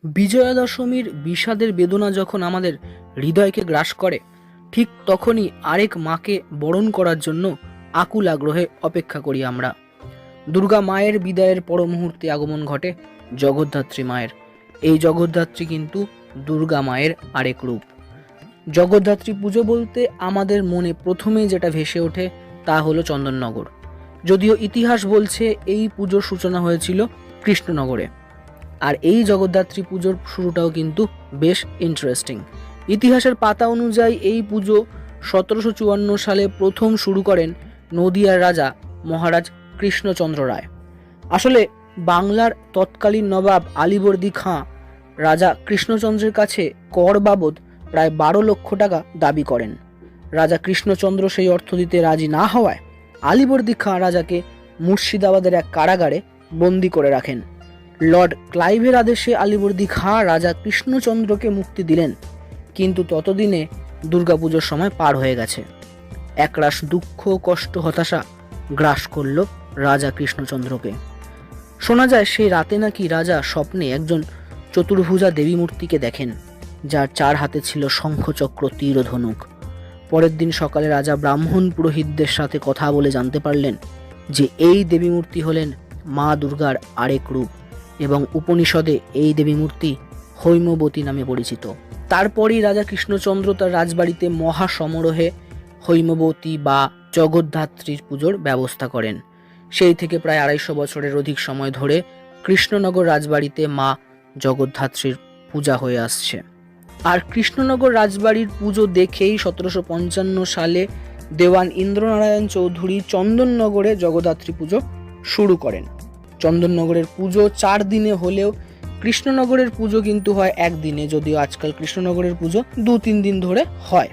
বিজয়া দশমীর বিষাদের বেদনা যখন আমাদের হৃদয়কে গ্রাস করে, ঠিক তখনই আরেক মাকে বরণ করার জন্য আকুল আগ্রহে অপেক্ষা করি আমরা। দুর্গা মায়ের বিদায়ের পর মুহূর্তে আগমন ঘটে জগদ্ধাত্রী মায়ের। এই জগদ্ধাত্রী কিন্তু দুর্গা মায়ের আরেক রূপ। জগদ্ধাত্রী পুজো বলতে আমাদের মনে প্রথমেই যেটা ভেসে ওঠে তা হলো চন্দননগর। যদিও ইতিহাস বলছে এই পুজোর সূচনা হয়েছিল কৃষ্ণনগরে। আর এই জগদ্ধাত্রী পুজোর শুরুটাও কিন্তু বেশ ইন্টারেস্টিং। ইতিহাসের পাতা অনুযায়ী এই পুজো 1754 সালে প্রথম শুরু করেন নদিয়ার রাজা মহারাজ কৃষ্ণচন্দ্র রায়। আসলে বাংলার তৎকালীন নবাব আলীবর্দী খাঁ রাজা কৃষ্ণচন্দ্রের কাছে কর বাবদ প্রায় 12 লক্ষ টাকা দাবি করেন। রাজা কৃষ্ণচন্দ্র সেই অর্থ দিতে রাজি না হওয়ায় আলীবর্দী খাঁ রাজাকে মুর্শিদাবাদের এক কারাগারে বন্দি করে রাখেন। লর্ড ক্লাইভের আদেশে আলীবর্দী খাঁ রাজা কৃষ্ণচন্দ্রকে মুক্তি দিলেন, কিন্তু ততদিনে দুর্গাপুজোর সময় পার হয়ে গেছে। একরাশ দুঃখ, কষ্ট, হতাশা গ্রাস করল রাজা কৃষ্ণচন্দ্রকে। শোনা যায় সেই রাতে নাকি রাজা স্বপ্নে একজন চতুর্ভুজা দেবী মূর্তিকে দেখেন, যার 4 হাতে ছিল শঙ্খচক্র, তীর ও ধনুক। পরের দিন সকালে রাজা ব্রাহ্মণ পুরোহিতদের সাথে কথা বলে জানতে পারলেন যে এই দেবী মূর্তি হলেন মা দুর্গার আরেক রূপ, এবং উপনিষদে এই দেবী মূর্তি হৈমবতী নামে পরিচিত। তারপরই রাজা কৃষ্ণচন্দ্র তার রাজবাড়িতে মহা সমারোহে হৈমবতী বা জগদ্ধাত্রীর পুজোর ব্যবস্থা করেন। সেই থেকে প্রায় 250 বছরের অধিক সময় ধরে কৃষ্ণনগর রাজবাড়িতে মা জগদ্ধাত্রীর পূজা হয়ে আসছে। আর কৃষ্ণনগর রাজবাড়ির পুজো দেখেই 1755 সালে দেওয়ান ইন্দ্রনারায়ণ চৌধুরী চন্দননগরে জগদ্ধাত্রী পুজো শুরু করেন। চন্দননগরের পুজো 4 দিনে হলেও কৃষ্ণনগরের পুজো কিন্তু হয় 1 দিনে, যদিও আজকাল কৃষ্ণনগরের পুজো 2-3 দিন ধরে হয়।